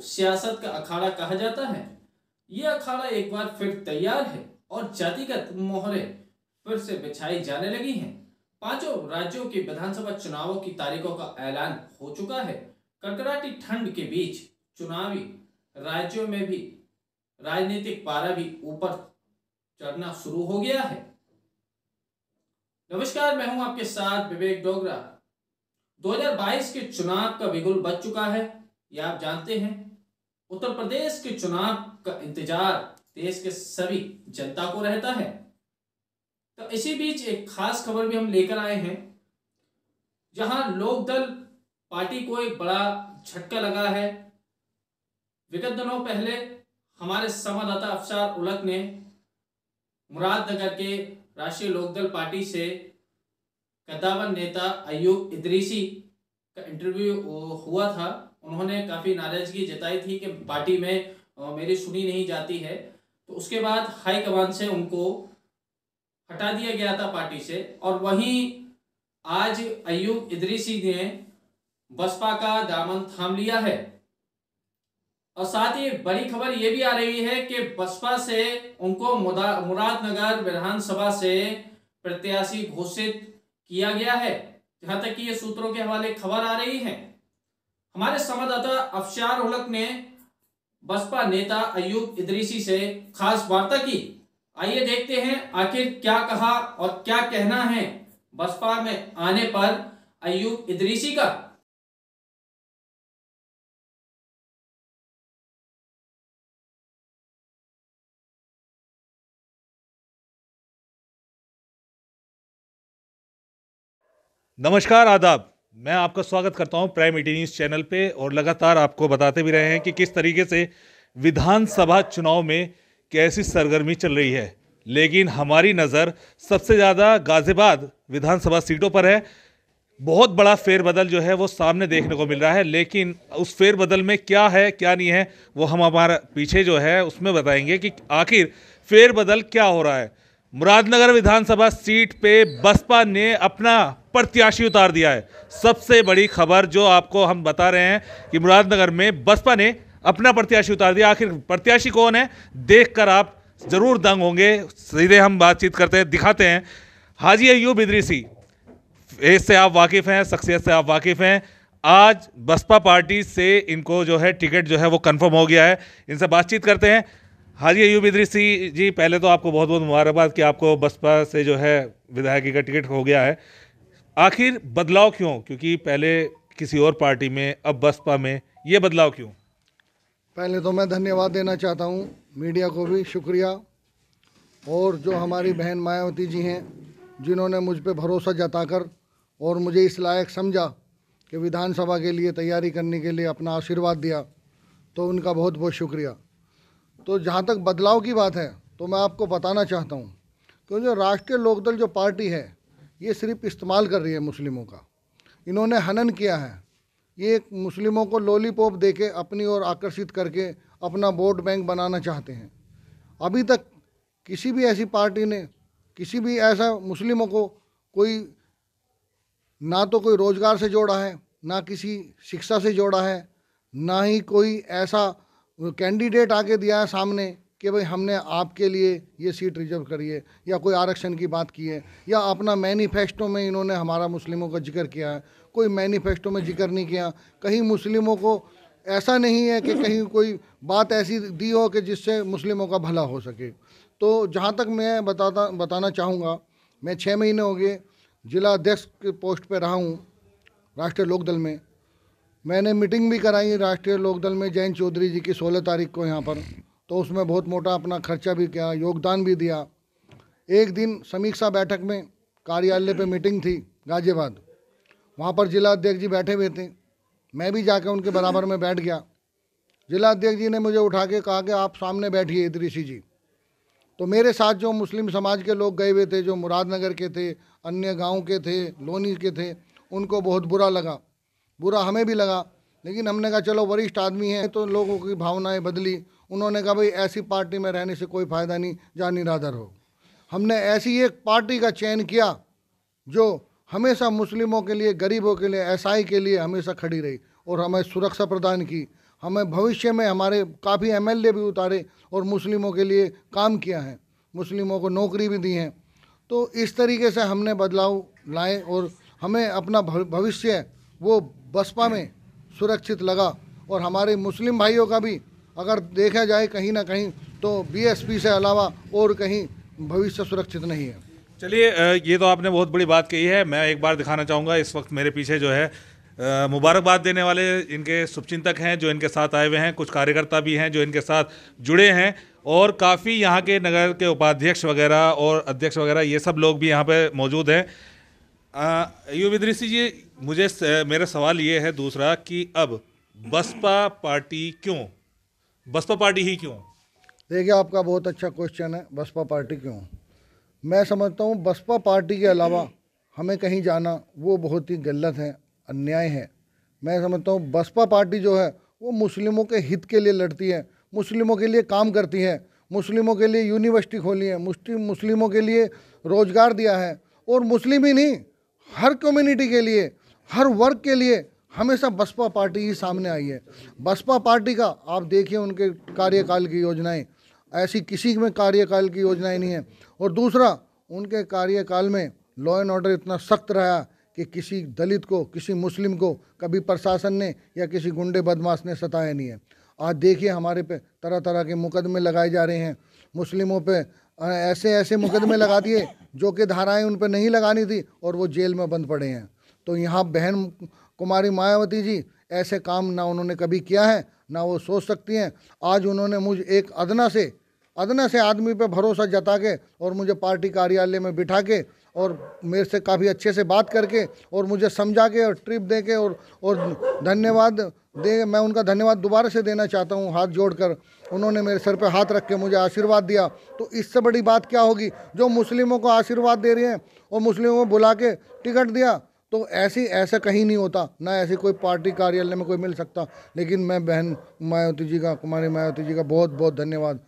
सियासत का अखाड़ा कहा जाता है, यह अखाड़ा एक बार फिर तैयार है और जातिगत मोहरे फिर से बिछाई जाने लगी हैं। पांचों राज्यों के विधानसभा चुनावों की तारीखों का ऐलान हो चुका है। कड़कड़ाती ठंड के बीच चुनावी राज्यों में भी राजनीतिक पारा भी ऊपर चढ़ना शुरू हो गया है। नमस्कार, मैं हूं आपके साथ विवेक डोगरा। 2022 के चुनाव का बिगुल बज चुका है, यह आप जानते हैं। उत्तर प्रदेश के चुनाव का इंतजार देश के सभी जनता को रहता है। तो इसी बीच एक खास खबर भी हम लेकर आए हैं, जहां लोकदल पार्टी को एक बड़ा झटका लगा है। विगत दिनों पहले हमारे संवाददाता अफसार उलक ने मुरादनगर के राष्ट्रीय लोकदल पार्टी से कद्दावर नेता अयूब इदरीसी का इंटरव्यू हुआ था। उन्होंने काफ़ी नाराजगी जताई थी कि पार्टी में मेरी सुनी नहीं जाती है। तो उसके बाद हाईकमान से उनको हटा दिया गया था पार्टी से। और वहीं आज अयूब इदरीसी ने बसपा का दामन थाम लिया है। और साथ ही बड़ी खबर यह भी आ रही है कि बसपा से उनको मुरादनगर विधानसभा से प्रत्याशी घोषित किया गया है, जहां तक कि ये सूत्रों के हवाले खबर आ रही है। हमारे संवाददाता अफसार उलक ने बसपा नेता अयूब इदरीसी से खास वार्ता की। आइए देखते हैं आखिर क्या कहा और क्या कहना है बसपा में आने पर अयूब इदरीसी का। नमस्कार, आदाब। मैं आपका स्वागत करता हूं प्राइम 18 न्यूज़ चैनल पे और लगातार आपको बताते भी रहे हैं कि किस तरीके से विधानसभा चुनाव में कैसी सरगर्मी चल रही है। लेकिन हमारी नज़र सबसे ज़्यादा गाजियाबाद विधानसभा सीटों पर है। बहुत बड़ा फेरबदल जो है वो सामने देखने को मिल रहा है, लेकिन उस फेरबदल में क्या है क्या नहीं है वो हम हमारा पीछे जो है उसमें बताएंगे कि आखिर फेरबदल क्या हो रहा है। मुरादनगर विधानसभा सीट पे बसपा ने अपना प्रत्याशी उतार दिया है। सबसे बड़ी खबर जो आपको हम बता रहे हैं कि मुरादनगर में बसपा ने अपना प्रत्याशी उतार दिया। आखिर प्रत्याशी कौन है, देखकर आप जरूर दंग होंगे। सीधे हम बातचीत करते हैं, दिखाते हैं। हाजी अयूब इदरीसी, इससे आप वाकिफ़ हैं, शख्सियत से आप वाकिफ़ हैं। आज बसपा पार्टी से इनको जो है टिकट जो है वो कंफर्म हो गया है। इनसे बातचीत करते हैं। हाजी अयूब इदरीसी जी, पहले तो आपको बहुत बहुत मुबारकबाद कि आपको बसपा से जो है विधायकी का टिकट हो गया है। आखिर बदलाव क्यों? क्योंकि पहले किसी और पार्टी में, अब बसपा में, ये बदलाव क्यों? पहले तो मैं धन्यवाद देना चाहता हूँ मीडिया को भी, शुक्रिया। और जो हमारी बहन मायावती जी हैं, जिन्होंने मुझ पे भरोसा जताकर और मुझे इस लायक समझा कि विधानसभा के लिए तैयारी करने के लिए अपना आशीर्वाद दिया, तो उनका बहुत बहुत शुक्रिया। तो जहाँ तक बदलाव की बात है तो मैं आपको बताना चाहता हूँ कि जो राष्ट्रीय लोकदल जो पार्टी है, ये सिर्फ इस्तेमाल कर रही है मुस्लिमों का। इन्होंने हनन किया है। ये मुस्लिमों को लॉलीपॉप देके अपनी ओर आकर्षित करके अपना वोट बैंक बनाना चाहते हैं। अभी तक किसी भी ऐसी पार्टी ने किसी भी ऐसा मुस्लिमों को कोई ना तो कोई रोज़गार से जोड़ा है, ना किसी शिक्षा से जोड़ा है, ना ही कोई ऐसा कैंडिडेट आके दिया है सामने कि भाई हमने आपके लिए ये सीट रिजर्व करी है या कोई आरक्षण की बात की है, या अपना मैनिफेस्टो में इन्होंने हमारा मुस्लिमों का जिक्र किया है। कोई मैनिफेस्टो में जिक्र नहीं किया। कहीं मुस्लिमों को ऐसा नहीं है कि कहीं कोई बात ऐसी दी हो कि जिससे मुस्लिमों का भला हो सके। तो जहाँ तक मैं बताना चाहूँगा, मैं 6 महीने हो गए जिला अध्यक्ष के पोस्ट पे रहा हूँ राष्ट्रीय लोकदल में। मैंने मीटिंग भी कराई राष्ट्रीय लोकदल में जयंत चौधरी जी की 16 तारीख को यहाँ पर, तो उसमें बहुत मोटा अपना खर्चा भी किया, योगदान भी दिया। एक दिन समीक्षा बैठक में कार्यालय पे मीटिंग थी गाजियाबाद, वहाँ पर जिला अध्यक्ष जी बैठे हुए थे। मैं भी जाकर उनके बराबर में बैठ गया। जिला अध्यक्ष जी ने मुझे उठा के कहा कि आप सामने बैठिए इदरीसी जी। तो मेरे साथ जो मुस्लिम समाज के लोग गए हुए थे, जो मुरादनगर के थे, अन्य गाँव के थे, लोनी के थे, उनको बहुत बुरा लगा। बुरा हमें भी लगा, लेकिन हमने कहा चलो वरिष्ठ आदमी हैं, तो लोगों की भावनाएं बदली। उन्होंने कहा भाई ऐसी पार्टी में रहने से कोई फ़ायदा नहीं, जहाँ निरादर हो। हमने ऐसी एक पार्टी का चयन किया जो हमेशा मुस्लिमों के लिए, गरीबों के लिए, एसआई के लिए हमेशा खड़ी रही और हमें सुरक्षा प्रदान की। हमें भविष्य में हमारे काफ़ी एमएलए भी उतारे और मुस्लिमों के लिए काम किया है, मुस्लिमों को नौकरी भी दी है। तो इस तरीके से हमने बदलाव लाए और हमें अपना भविष्य वो बसपा में सुरक्षित लगा। और हमारे मुस्लिम भाइयों का भी अगर देखा जाए कहीं ना कहीं तो बीएसपी से अलावा और कहीं भविष्य सुरक्षित नहीं है। चलिए, ये तो आपने बहुत बड़ी बात कही है। मैं एक बार दिखाना चाहूँगा, इस वक्त मेरे पीछे जो है मुबारकबाद देने वाले इनके शुभचिंतक हैं जो इनके साथ आए हुए हैं, कुछ कार्यकर्ता भी हैं जो इनके साथ जुड़े हैं, और काफ़ी यहाँ के नगर के उपाध्यक्ष वगैरह और अध्यक्ष वगैरह ये सब लोग भी यहाँ पे मौजूद हैं। अयूब इदरीसी जी, मेरा सवाल ये है दूसरा कि अब बसपा पार्टी क्यों, बसपा पार्टी ही क्यों? देखिए, आपका बहुत अच्छा क्वेश्चन है, बसपा पार्टी क्यों। मैं समझता हूँ बसपा पार्टी के अलावा हमें कहीं जाना वो बहुत ही गलत है, अन्याय है। मैं समझता हूँ बसपा पार्टी जो है वो मुस्लिमों के हित के लिए लड़ती है, मुस्लिमों के लिए काम करती है, मुस्लिमों के लिए यूनिवर्सिटी खोली है, मुस्लिमों के लिए रोजगार दिया है, और मुस्लिम ही नहीं हर कम्युनिटी के लिए, हर वर्ग के लिए हमेशा बसपा पार्टी ही सामने आई है। बसपा पार्टी का आप देखिए उनके कार्यकाल की योजनाएं, ऐसी किसी में कार्यकाल की योजनाएं नहीं है। और दूसरा, उनके कार्यकाल में लॉ एंड ऑर्डर इतना सख्त रहा कि किसी दलित को, किसी मुस्लिम को कभी प्रशासन ने या किसी गुंडे बदमाश ने सताया नहीं है। आज देखिए हमारे पे तरह तरह के मुकदमे लगाए जा रहे हैं, मुस्लिमों पे ऐसे ऐसे मुकदमे लगा दिए जो कि धाराएं उन पर नहीं लगानी थी और वो जेल में बंद पड़े हैं। तो यहाँ बहन कुमारी मायावती जी ऐसे काम ना उन्होंने कभी किया है, ना वो सोच सकती हैं। आज उन्होंने मुझ एक अदना से आदमी पे भरोसा जता के और मुझे पार्टी कार्यालय में बिठा के और मेरे से काफ़ी अच्छे से बात करके और मुझे समझा के और ट्रिप दे के और धन्यवाद दे, मैं उनका धन्यवाद दोबारा से देना चाहता हूँ हाथ जोड़कर। उन्होंने मेरे सर पे हाथ रख के मुझे आशीर्वाद दिया, तो इससे बड़ी बात क्या होगी। जो मुस्लिमों को आशीर्वाद दे रही हैं और मुस्लिमों को बुला के टिकट दिया, तो ऐसा कहीं नहीं होता, ना ऐसी कोई पार्टी कार्यालय में कोई मिल सकता। लेकिन मैं बहन मायावती जी का, कुमारी मायावती जी का बहुत बहुत धन्यवाद